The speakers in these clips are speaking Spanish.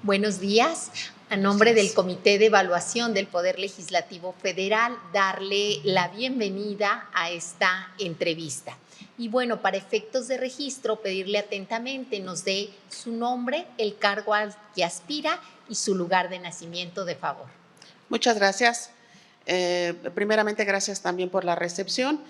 Buenos días. A nombre del Comité de Evaluación del Poder Legislativo Federal, darle la bienvenida a esta entrevista. Y bueno, para efectos de registro, pedirle atentamente nos dé su nombre, el cargo al que aspira y su lugar de nacimiento, de favor. Muchas gracias. Primeramente, gracias también por la recepción.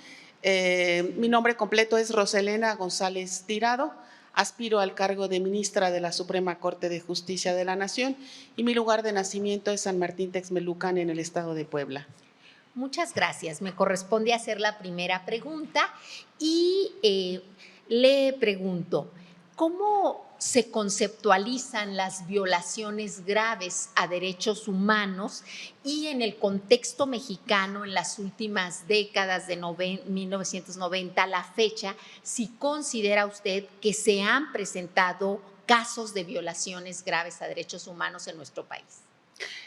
Mi nombre completo es Roselena González Tirado. Aspiro al cargo de ministra de la Suprema Corte de Justicia de la Nación y mi lugar de nacimiento es San Martín Texmelucan, en el estado de Puebla. Muchas gracias. Me corresponde hacer la primera pregunta y le pregunto, ¿cómo se conceptualizan las violaciones graves a derechos humanos y en el contexto mexicano en las últimas décadas de 1990 a la fecha, si considera usted que se han presentado casos de violaciones graves a derechos humanos en nuestro país?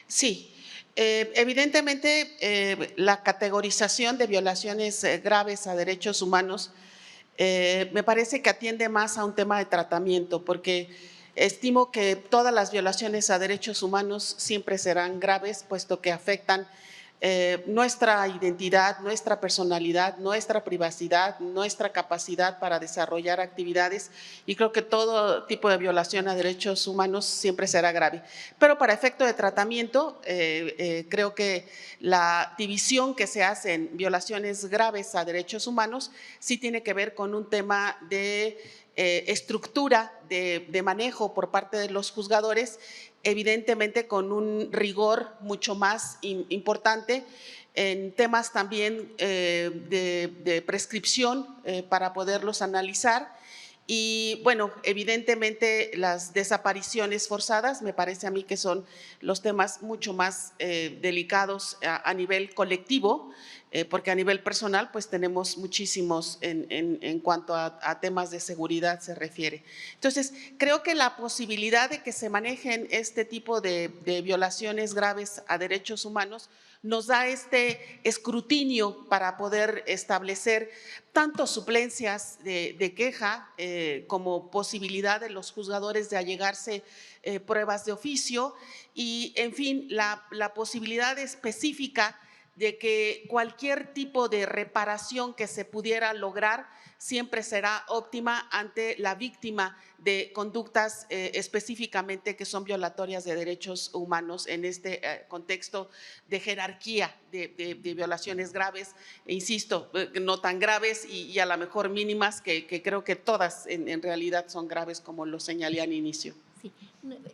Sí, evidentemente la categorización de violaciones graves a derechos humanos me parece que atiende más a un tema de tratamiento, porque estimo que todas las violaciones a derechos humanos siempre serán graves, puesto que afectan nuestra identidad, nuestra personalidad, nuestra privacidad, nuestra capacidad para desarrollar actividades, y creo que todo tipo de violación a derechos humanos siempre será grave. Pero para efecto de tratamiento, creo que la división que se hace en violaciones graves a derechos humanos sí tiene que ver con un tema de estructura de manejo por parte de los juzgadores, evidentemente con un rigor mucho más importante en temas también de prescripción para poderlos analizar. Y bueno, evidentemente las desapariciones forzadas me parece a mí que son los temas mucho más delicados a nivel colectivo, porque a nivel personal pues tenemos muchísimos en cuanto a temas de seguridad se refiere. Entonces, creo que la posibilidad de que se manejen este tipo de violaciones graves a derechos humanos nos da este escrutinio para poder establecer tanto suplencias de queja como posibilidad de los juzgadores de allegarse pruebas de oficio y, en fin, la posibilidad específica de que cualquier tipo de reparación que se pudiera lograr siempre será óptima ante la víctima de conductas específicamente que son violatorias de derechos humanos en este contexto de jerarquía de violaciones graves, e insisto, no tan graves y a lo mejor mínimas, que creo que todas en realidad son graves, como lo señalé al inicio. Sí.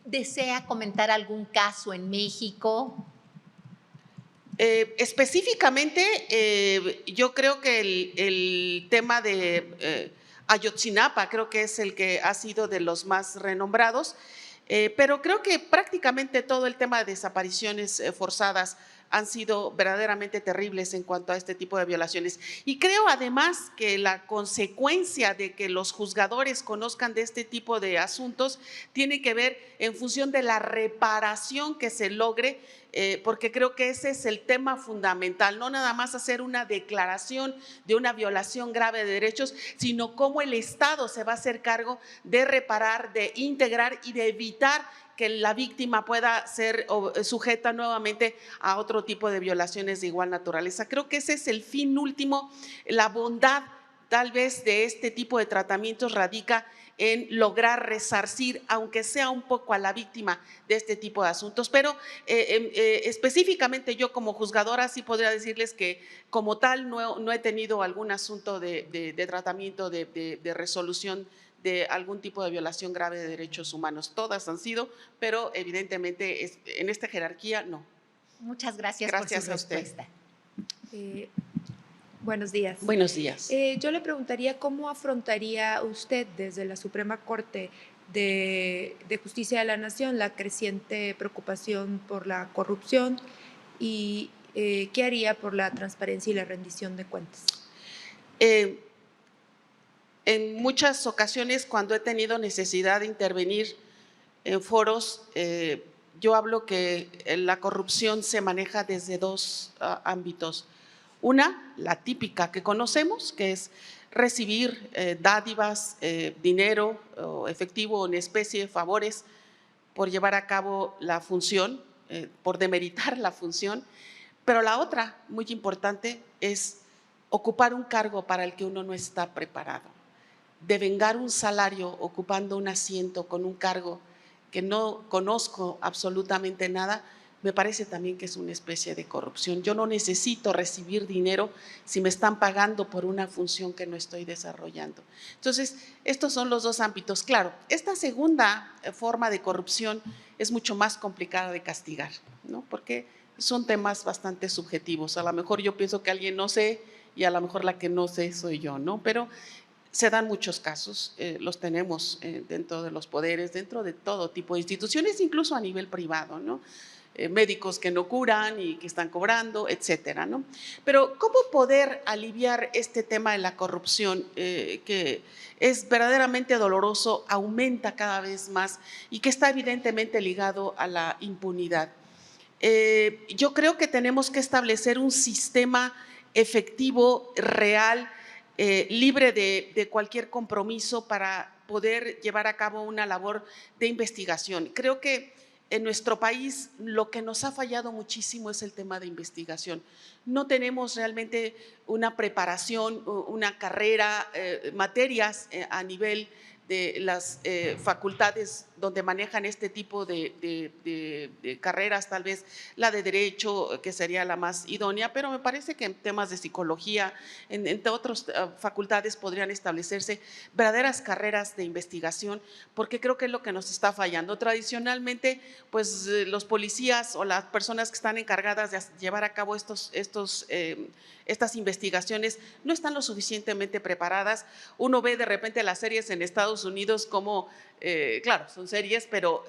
¿Desea comentar algún caso en México? Específicamente, yo creo que el tema de Ayotzinapa creo que es el que ha sido de los más renombrados, pero creo que prácticamente todo el tema de desapariciones forzadas han sido verdaderamente terribles en cuanto a este tipo de violaciones. Y creo además que la consecuencia de que los juzgadores conozcan de este tipo de asuntos tiene que ver en función de la reparación que se logre, porque creo que ese es el tema fundamental, no nada más hacer una declaración de una violación grave de derechos, sino cómo el Estado se va a hacer cargo de reparar, de integrar y de evitar que la víctima pueda ser sujeta nuevamente a otro tipo de violaciones de igual naturaleza. Creo que ese es el fin último, la bondad tal vez de este tipo de tratamientos radica en lograr resarcir, aunque sea un poco, a la víctima de este tipo de asuntos. Pero específicamente yo como juzgadora sí podría decirles que como tal no he tenido algún asunto de tratamiento, de resolución de algún tipo de violación grave de derechos humanos. Todas han sido, pero evidentemente en esta jerarquía no. Muchas gracias, Gracias por a su usted. respuesta. Buenos días. Buenos días. Yo le preguntaría cómo afrontaría usted desde la Suprema Corte de Justicia de la Nación la creciente preocupación por la corrupción y qué haría por la transparencia y la rendición de cuentas. En muchas ocasiones, cuando he tenido necesidad de intervenir en foros, yo hablo que la corrupción se maneja desde dos ámbitos. Una, la típica que conocemos, que es recibir dádivas, dinero, efectivo o en especie, favores por llevar a cabo la función, por demeritar la función, pero la otra, muy importante, es ocupar un cargo para el que uno no está preparado, devengar un salario ocupando un asiento con un cargo que no conozco absolutamente nada, me parece también que es una especie de corrupción. Yo no necesito recibir dinero si me están pagando por una función que no estoy desarrollando. Entonces, estos son los dos ámbitos. Claro, esta segunda forma de corrupción es mucho más complicada de castigar, ¿no? Porque son temas bastante subjetivos. A lo mejor yo pienso que alguien no sé y a lo mejor la que no sé soy yo, ¿no? Pero se dan muchos casos, los tenemos dentro de los poderes, dentro de todo tipo de instituciones, incluso a nivel privado, ¿no? Médicos que no curan y que están cobrando, etcétera, ¿no? Pero ¿cómo poder aliviar este tema de la corrupción que es verdaderamente doloroso, aumenta cada vez más y que está evidentemente ligado a la impunidad? Yo creo que tenemos que establecer un sistema efectivo, real, libre de cualquier compromiso para poder llevar a cabo una labor de investigación. Creo que en nuestro país lo que nos ha fallado muchísimo es el tema de investigación. No tenemos realmente una preparación, una carrera, materias a nivel de las facultades donde manejan este tipo de carreras, tal vez la de Derecho, que sería la más idónea, pero me parece que en temas de psicología, entre otras facultades podrían establecerse verdaderas carreras de investigación, porque creo que es lo que nos está fallando. Tradicionalmente, pues los policías o las personas que están encargadas de llevar a cabo estas investigaciones no están lo suficientemente preparadas. Uno ve de repente las series en Estados Unidos como, claro, son series, pero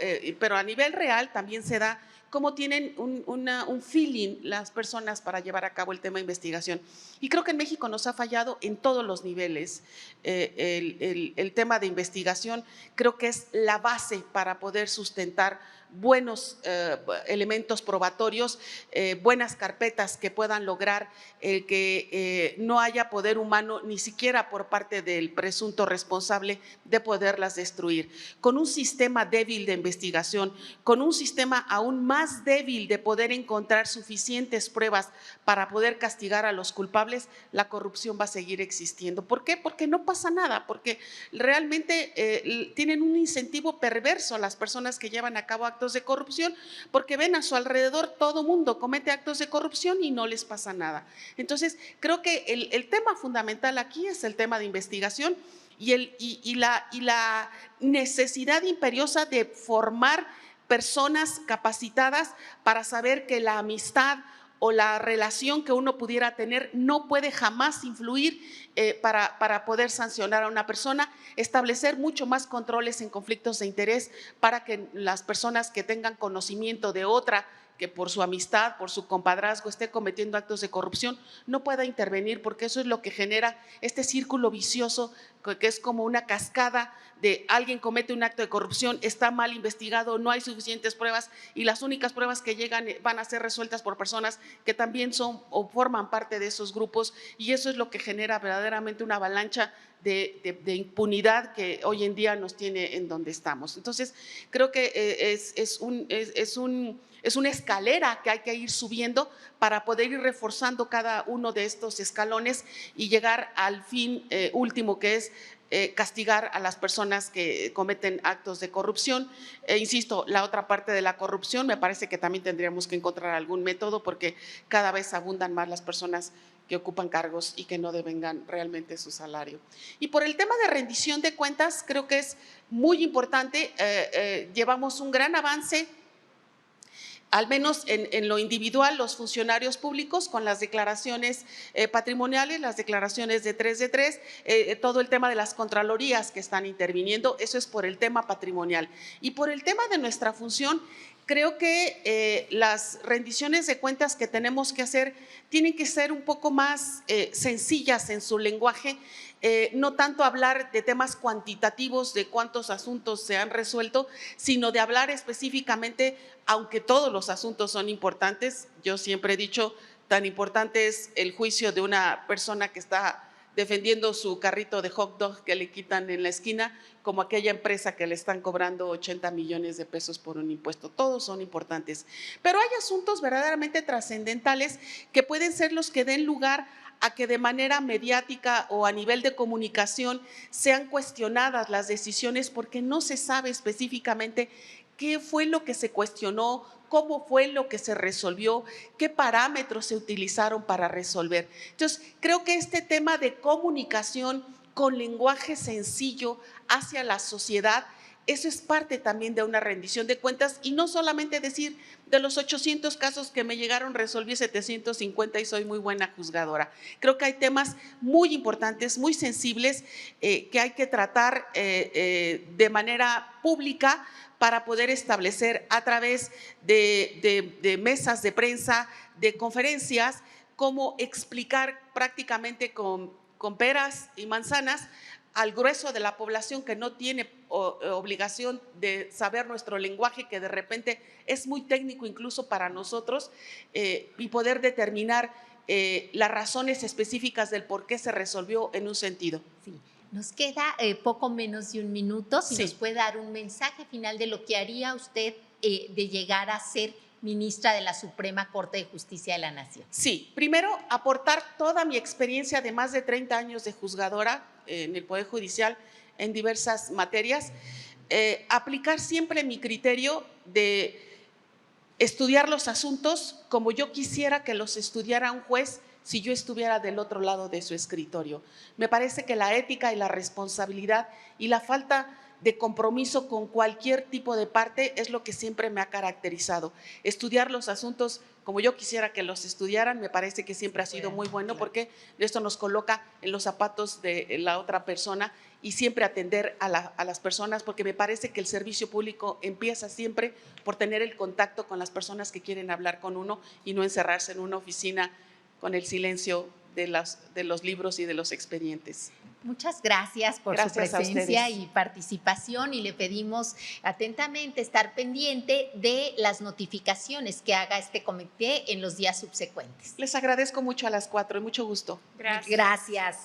a nivel real también se da cómo tienen un feeling las personas para llevar a cabo el tema de investigación. Y creo que en México nos ha fallado en todos los niveles el tema de investigación. Creo que es la base para poder sustentar buenos elementos probatorios, buenas carpetas que puedan lograr que no haya poder humano ni siquiera por parte del presunto responsable de poderlas destruir. Con un sistema débil de investigación, con un sistema aún más débil de poder encontrar suficientes pruebas para poder castigar a los culpables, la corrupción va a seguir existiendo. ¿Por qué? Porque no pasa nada, porque realmente tienen un incentivo perverso las personas que llevan a cabo actos de corrupción, porque ven a su alrededor todo mundo comete actos de corrupción y no les pasa nada. Entonces, creo que el tema fundamental aquí es el tema de investigación y la necesidad imperiosa de formar personas capacitadas para saber que la amistad o la relación que uno pudiera tener no puede jamás influir para poder sancionar a una persona, establecer mucho más controles en conflictos de interés para que las personas que tengan conocimiento de otra que por su amistad, por su compadrazgo esté cometiendo actos de corrupción, no pueda intervenir, porque eso es lo que genera este círculo vicioso que es como una cascada de alguien comete un acto de corrupción, está mal investigado, no hay suficientes pruebas y las únicas pruebas que llegan van a ser resueltas por personas que también son o forman parte de esos grupos, y eso es lo que genera verdaderamente una avalancha de impunidad que hoy en día nos tiene en donde estamos. Entonces, creo que es una escalera que hay que ir subiendo para poder ir reforzando cada uno de estos escalones y llegar al fin último, que es castigar a las personas que cometen actos de corrupción. Insisto, la otra parte de la corrupción me parece que también tendríamos que encontrar algún método, porque cada vez abundan más las personas que ocupan cargos y que no devengan realmente su salario. Y por el tema de rendición de cuentas, creo que es muy importante. Llevamos un gran avance, al menos en lo individual, los funcionarios públicos con las declaraciones patrimoniales, las declaraciones de 3 de 3, todo el tema de las contralorías que están interviniendo, eso es por el tema patrimonial. Y por el tema de nuestra función, creo que las rendiciones de cuentas que tenemos que hacer tienen que ser un poco más sencillas en su lenguaje, no tanto hablar de temas cuantitativos de cuántos asuntos se han resuelto, sino de hablar específicamente, aunque todos los asuntos son importantes. Yo siempre he dicho, tan importante es el juicio de una persona que está defendiendo su carrito de hot dog que le quitan en la esquina, como aquella empresa que le están cobrando 80 millones de pesos por un impuesto. Todos son importantes. Pero hay asuntos verdaderamente trascendentales que pueden ser los que den lugar a que de manera mediática o a nivel de comunicación sean cuestionadas las decisiones porque no se sabe específicamente qué fue lo que se cuestionó, cómo fue lo que se resolvió, qué parámetros se utilizaron para resolver. Entonces, creo que este tema de comunicación con lenguaje sencillo hacia la sociedad, eso es parte también de una rendición de cuentas y no solamente decir de los 800 casos que me llegaron resolví 750 y soy muy buena juzgadora. Creo que hay temas muy importantes, muy sensibles que hay que tratar de manera pública para poder establecer a través de mesas de prensa, de conferencias, cómo explicar prácticamente con peras y manzanas al grueso de la población que no tiene obligación de saber nuestro lenguaje, que de repente es muy técnico incluso para nosotros, y poder determinar las razones específicas del por qué se resolvió en un sentido. Sí. Nos queda poco menos de un minuto. Si Sí. nos puede dar un mensaje final de lo que haría usted de llegar a ser ministra de la Suprema Corte de Justicia de la Nación. Sí, primero aportar toda mi experiencia de más de 30 años de juzgadora en el Poder Judicial en diversas materias, aplicar siempre mi criterio de estudiar los asuntos como yo quisiera que los estudiara un juez si yo estuviera del otro lado de su escritorio. Me parece que la ética y la responsabilidad y la falta de compromiso con cualquier tipo de parte es lo que siempre me ha caracterizado. Estudiar los asuntos como yo quisiera que los estudiaran, me parece que siempre ha sido muy bueno porque esto nos coloca en los zapatos de la otra persona y siempre atender a las personas, porque me parece que el servicio público empieza siempre por tener el contacto con las personas que quieren hablar con uno y no encerrarse en una oficina con el silencio de los libros y de los expedientes. Muchas gracias por su presencia y participación y le pedimos atentamente estar pendiente de las notificaciones que haga este comité en los días subsecuentes. Les agradezco mucho a las 4 y mucho gusto. Gracias. Gracias.